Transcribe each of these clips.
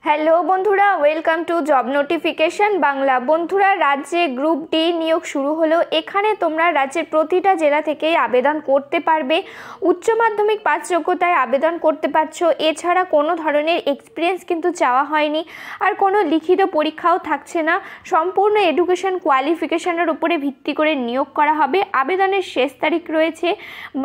Hello বন্ধুরা, welcome to job notification Bangla. বন্ধুরা, রাজ্যে গ্রুপ ডি নিয়োগ শুরু হলো। এখানে তোমরা রাজ্যের প্রতিটা জেলা থেকেই আবেদন করতে পারবে। উচ্চ মাধ্যমিক পাস যোগ্যতায় আবেদন করতে পারছো। এছাড়া কোনো ধরনের এক্সপিরিয়েন্স কিন্তু চাওয়া হয়নি, আর কোনো লিখিত পরীক্ষাও থাকছে না। সম্পূর্ণ এডুকেশন কোয়ালিফিকেশনের উপরে ভিত্তি করে নিয়োগ করা হবে। আবেদনের শেষ তারিখ রয়েছে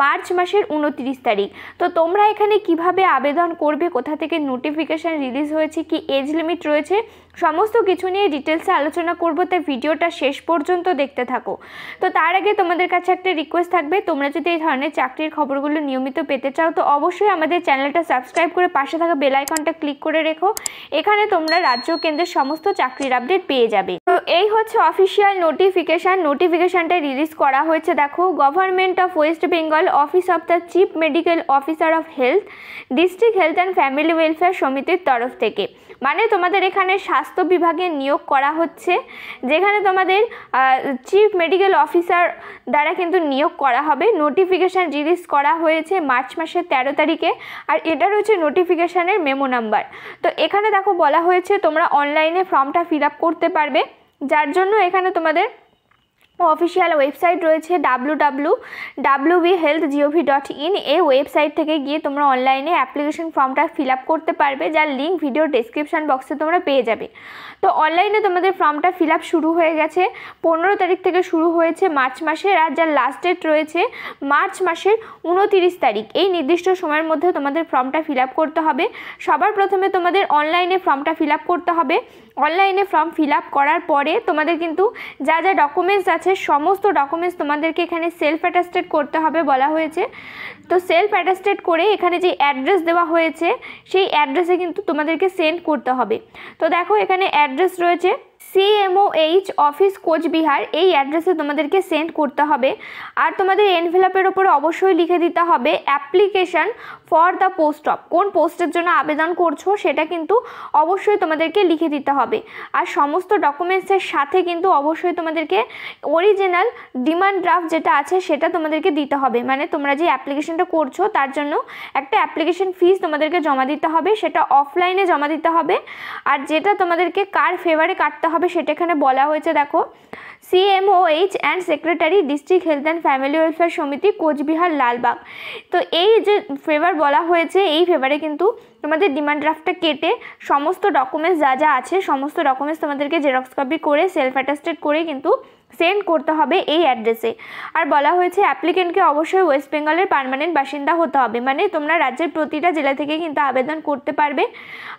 মার্চ মাসের 29 তারিখ। তো তোমরা এখানে কিভাবে আবেদন করবে, কোথা থেকে নোটিফিকেশান রিলিজ হয়েছে, কি এজ লিমিট রয়েছে, সমস্ত কিছু নিয়ে ডিটেলসে আলোচনা করব, তাই ভিডিওটা শেষ পর্যন্ত দেখতে থাকো। তো তার আগে তোমাদের কাছে একটা রিকোয়েস্ট থাকবে, তোমরা যদি এই ধরনের চাকরির খবরগুলো নিয়মিত পেতে চাও তো অবশ্যই আমাদের চ্যানেলটা সাবস্ক্রাইব করে পাশে থাকা বেল আইকনটা ক্লিক করে রেখো। এখানে তোমরা রাজ্য কেন্দ্রের সমস্ত চাকরির আপডেট পেয়ে যাবে। তো এই হচ্ছে অফিসিয়াল নোটিফিকেশানটা রিলিজ করা হয়েছে। দেখো, government of West Bengal, office of the chief medical officer of health, district health and family welfare সমিতির তরফ থেকে। মানে তোমাদের এখানে স্বাস্থ্য বিভাগে নিয়োগ করা হচ্ছে, যেখানে তোমাদের চিফ মেডিকেল অফিসার দ্বারা কিন্তু নিয়োগ করা হবে। নোটিফিকেশান রিলিজ করা হয়েছে মার্চ মাসের 13 তারিখে, আর এটা রয়েছে নোটিফিকেশানের মেমো নাম্বার। তো এখানে দেখো বলা হয়েছে তোমরা অনলাইনে ফর্মটা ফিল আপ করতে পারবে, যার জন্য এখানে তোমাদের অফিসিয়াল ওয়েবসাইট রয়েছে www.wbhealth.gov.in। এই ওয়েবসাইট থেকে গিয়ে তোমরা অনলাইনে অ্যাপ্লিকেশন ফর্মটা ফিল আপ করতে পারবে, যার লিঙ্ক ভিডিও ডেসক্রিপশন বক্সে তোমরা পেয়ে যাবে। তো অনলাইনে তোমাদের ফর্মটা ফিল আপ শুরু হয়ে গেছে, 15 তারিখ থেকে শুরু হয়েছে মার্চ মাসের, আর যার লাস্ট ডেট রয়েছে মার্চ মাসের 29 তারিখ। এই নির্দিষ্ট সময়ের মধ্যে তোমাদের ফর্মটা ফিল আপ করতে হবে। সবার প্রথমে তোমাদের অনলাইনে ফর্মটা ফিল আপ করতে হবে। অনলাইনে ফর্ম ফিল আপ করার পরে তোমাদের কিন্তু যা যা ডকুমেন্টস আছে সমস্ত ডকুমেন্টস তোমাদেরকে এখানে সেলফ অ্যাটাস্টেড করতে হবে বলা হয়েছে। তো সেলফ অ্যাটাস্টেড করে এখানে যে অ্যাড্রেস দেওয়া হয়েছে সেই অ্যাড্রেসে কিন্তু তোমাদেরকে সেন্ড করতে হবে। তো দেখো, এখানে অ্যাড্রেস রয়েছে CMOH অফিস কোচবিহার, এই অ্যাড্রেসে তোমাদেরকে সেন্ড করতে হবে। আর তোমাদের এনভেলপের ওপরে অবশ্যই লিখে দিতে হবে application for the post of, কোন পোস্টের জন্য আবেদন করছো সেটা কিন্তু অবশ্যই তোমাদেরকে লিখে দিতে হবে। আর সমস্ত ডকুমেন্টসের সাথে কিন্তু অবশ্যই তোমাদেরকে অরিজিনাল ডিমান্ড ড্রাফট যেটা আছে সেটা তোমাদেরকে দিতে হবে। মানে তোমরা যে অ্যাপ্লিকেশনটা করছো তার জন্য একটা অ্যাপ্লিকেশন ফিস তোমাদেরকে জমা দিতে হবে, সেটা অফলাইনে জমা দিতে হবে। আর যেটা তোমাদেরকে কার ফেভারে কাটতে হবে সেটা এখানে বলা হয়েছে। দেখো, CMOH and secretary, district health and family welfare সমিতি, কোচবিহার, লালবাগ। তো এই যে ফেভার বলা হয়েছে, এই ফেভারে কিন্তু তোমাদের ডিমান্ড ড্রাফটটা কেটে সমস্ত ডকুমেন্টস যা যা আছে সমস্ত ডকুমেন্টস তোমাদেরকে জেরক্স কপি করে সেলফ অ্যাটাস্টেড করে কিন্তু সেন্ড করতে হবে এই অ্যাড্রেসে। আর বলা হয়েছে অ্যাপ্লিকেন্টকে অবশ্যই ওয়েস্ট বেঙ্গলের পার্মানেন্ট বাসিন্দা হতে হবে। মানে তোমরা রাজ্যের প্রতিটা জেলা থেকে কিন্তু আবেদন করতে পারবে।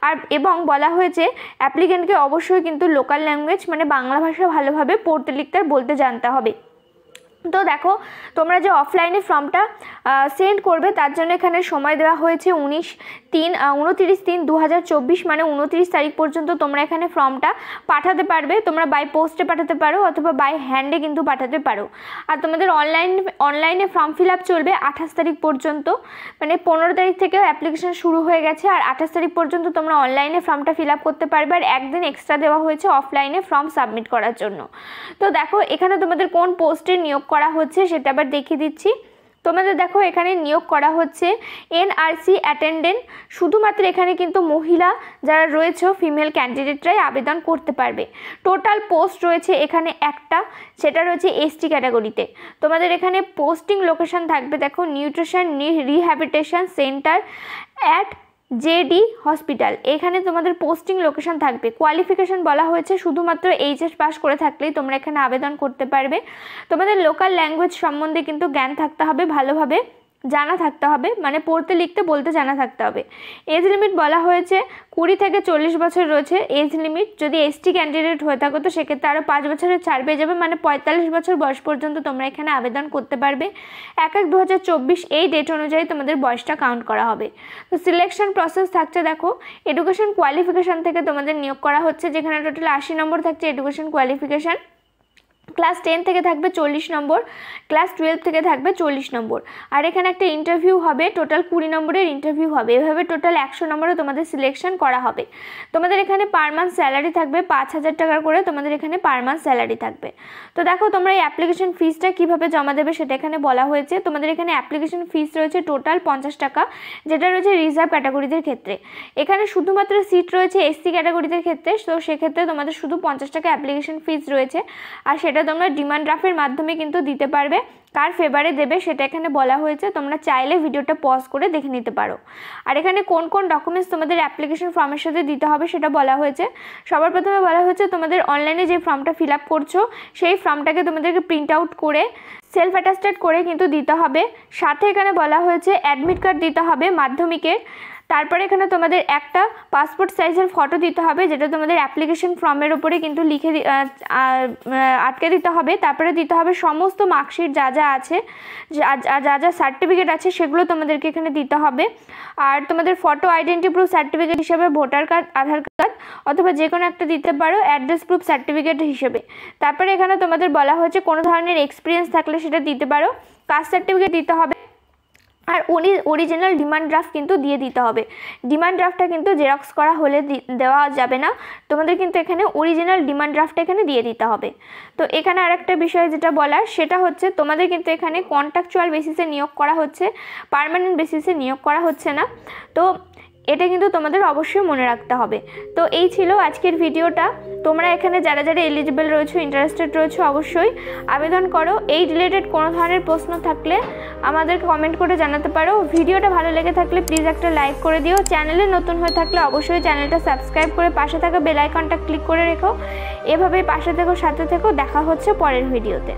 আর এবং বলা হয়েছে অ্যাপ্লিকেন্টকে অবশ্যই কিন্তু লোকাল ল্যাঙ্গুয়েজ মানে বাংলা ভাষা ভালোভাবে পড়তে লিখতে আর বলতে জানতে হবে। তো দেখো, তোমরা যে অফলাইনে ফর্মটা সেন্ড করবে তার জন্য এখানে সময় দেওয়া হয়েছে 29/3/2024, মানে 29 তারিখ পর্যন্ত তোমরা এখানে ফর্মটা পাঠাতে পারবে। তোমরা বাই পোস্টে পাঠাতে পারো অথবা বাই হ্যান্ডে কিন্তু পাঠাতে পারো। আর তোমাদের অনলাইনে ফর্ম ফিল আপ চলবে 28 তারিখ পর্যন্ত, মানে 15 তারিখ থেকেও অ্যাপ্লিকেশন শুরু হয়ে গেছে। আর 28 তারিখ পর্যন্ত তোমরা অনলাইনে ফর্মটা ফিল আপ করতে পারবে, আর একদিন এক্সট্রা দেওয়া হয়েছে অফলাইনে ফর্ম সাবমিট করার জন্য। তো দেখো, এখানে তোমাদের কোন পোস্টে নিয়োগ করা হচ্ছে সেটা আবার দেখিয়ে দিচ্ছি। তোমাদের দেখো, এখানে নিয়োগ করা হচ্ছে NRC অ্যাটেন্ডেন্ট। শুধুমাত্র এখানে কিন্তু মহিলা যারা রয়েছে ফিমেল ক্যান্ডিডেটরাই আবেদন করতে পারবে। টোটাল পোস্ট রয়েছে এখানে একটা, সেটা রয়েছে ST ক্যাটাগরিতে। তোমাদের এখানে পোস্টিং লোকেশন থাকবে, দেখো, nutrition rehabilitation centre at JD hospital, এখানে তোমাদের পোস্টিং লোকেশন থাকবে। কোয়ালিফিকেশন বলা হয়েছে শুধুমাত্র HS পাস করে থাকলেই তোমরা এখানে আবেদন করতে পারবে। তোমাদের লোকাল ল্যাঙ্গুয়েজ সম্বন্ধে কিন্তু জ্ঞান থাকতে হবে, ভালোভাবে জানা থাকতে হবে, মানে পড়তে লিখতে বলতে জানা থাকতে হবে। এজ লিমিট বলা হয়েছে 20 থেকে 40 বছর রয়েছে এজ লিমিট। যদি ST ক্যান্ডিডেট হয়ে থাকো তো সেক্ষেত্রে আরও 5 বছরের ছাড় পেয়ে যাবে, মানে 45 বছর বয়স পর্যন্ত তোমরা এখানে আবেদন করতে পারবে। 1/1/2024 এই ডেট অনুযায়ী তোমাদের বয়সটা কাউন্ট করা হবে। তো সিলেকশন প্রসেস থাকছে, দেখো, এডুকেশন কোয়ালিফিকেশান থেকে তোমাদের নিয়োগ করা হচ্ছে, যেখানে টোটাল 80 নম্বর থাকছে এডুকেশন কোয়ালিফিকেশান। ক্লাস 10 থেকে থাকবে 40 নম্বর, ক্লাস 12 থেকে থাকবে 40 নম্বর। আর এখানে একটা ইন্টারভিউ হবে, টোটাল 20 নম্বরের ইন্টারভিউ হবে। এভাবে টোটাল 100 নম্বরে তোমাদের সিলেকশন করা হবে। তোমাদের এখানে পার মান্থ স্যালারি থাকবে 5000 টাকা করে, তোমাদের এখানে পার মান্থ স্যালারি থাকবে। তো দেখো তোমরা এই অ্যাপ্লিকেশন ফিসটা কীভাবে জমা দেবে সেটা এখানে বলা হয়েছে। তোমাদের এখানে অ্যাপ্লিকেশন ফিস রয়েছে টোটাল 50 টাকা, যেটা রয়েছে রিজার্ভ ক্যাটাগরিদের ক্ষেত্রে। এখানে শুধুমাত্র সিট রয়েছে এসসি ক্যাটাগরিদের ক্ষেত্রে, তো সেক্ষেত্রে তোমাদের শুধু 50 টাকা অ্যাপ্লিকেশন ফিস রয়েছে। আর সেটা তোমরা ডিমান্ড ড্রাফটের মাধ্যমে কিন্তু দিতে পারবে। কার ফেভারে দেবে সেটা এখানে বলা হয়েছে, তোমরা চাইলে ভিডিওটা পজ করে দেখে নিতে পারো। আর এখানে কোন কোন ডকুমেন্টস তোমাদের অ্যাপ্লিকেশন ফর্মের সাথে দিতে হবে সেটা বলা হয়েছে। সবার প্রথমে বলা হয়েছে তোমাদের অনলাইনে যে ফর্মটা ফিল আপ করছো সেই ফর্মটাকে তোমাদেরকে প্রিন্ট আউট করে সেলফ অ্যাটাস্টেড করে কিন্তু দিতে হবে। সাথে এখানে বলা হয়েছে অ্যাডমিট কার্ড দিতে হবে মাধ্যমিকের। তারপরে এখানে তোমাদের একটা পাসপোর্ট সাইজের ফটো দিতে হবে, যেটা তোমাদের অ্যাপ্লিকেশন ফর্মের উপরে কিন্তু লিখে আটকে দিতে হবে। তারপরে দিতে হবে সমস্ত মার্কশিট যা যা আছে, যা যা সার্টিফিকেট আছে সেগুলো তোমাদেরকে এখানে দিতে হবে। আর তোমাদের ফটো আইডেন্টি প্রুফ সার্টিফিকেট হিসেবে ভোটার কার্ড, আধার কার্ড অথবা যে কোনো একটা দিতে পারো অ্যাড্রেস প্রুফ সার্টিফিকেট হিসেবে। তারপরে এখানে তোমাদের বলা হয়েছে কোনো ধরনের এক্সপিরিয়েন্স থাকলে সেটা দিতে পারো, কাস্ট সার্টিফিকেট দিতে হবে। আর অরিজিনাল ডিমান্ড ড্রাফট কিন্তু দিয়ে দিতে হবে। ডিমান্ড ড্রাফটটা কিন্তু জেরক্স করা হলে দেওয়া যাবে না, তোমাদের কিন্তু এখানে অরিজিনাল ডিমান্ড ড্রাফটটা এখানে দিয়ে দিতে হবে। তো এখানে আরেকটা বিষয় যেটা বলার সেটা হচ্ছে তোমাদের কিন্তু এখানে কন্ট্রাকচুয়াল বেসিসে নিয়োগ করা হচ্ছে, পার্মানেন্ট বেসিসে নিয়োগ করা হচ্ছে না। তো এটা কিন্তু তোমাদের অবশ্যই মনে রাখতে হবে। তো এই ছিল আজকের ভিডিওটা। তোমরা এখানে যারা যারা এলিজিবল রয়েছো, ইন্টারেস্টেড রয়েছো, অবশ্যই আবেদন করো। এই রিলেটেড কোনো ধরনের প্রশ্ন থাকলে আমাদেরকে কমেন্ট করে জানাতে পারো। ভিডিওটা ভালো লেগে থাকলে প্লিজ একটা লাইক করে দিও। চ্যানেলে নতুন হয়ে থাকলে অবশ্যই চ্যানেলটা সাবস্ক্রাইব করে পাশে থাকা বেল আইকনটা ক্লিক করে রেখো। এভাবেই পাশে থেকো, সাথে থেকো। দেখা হচ্ছে পরের ভিডিওতে।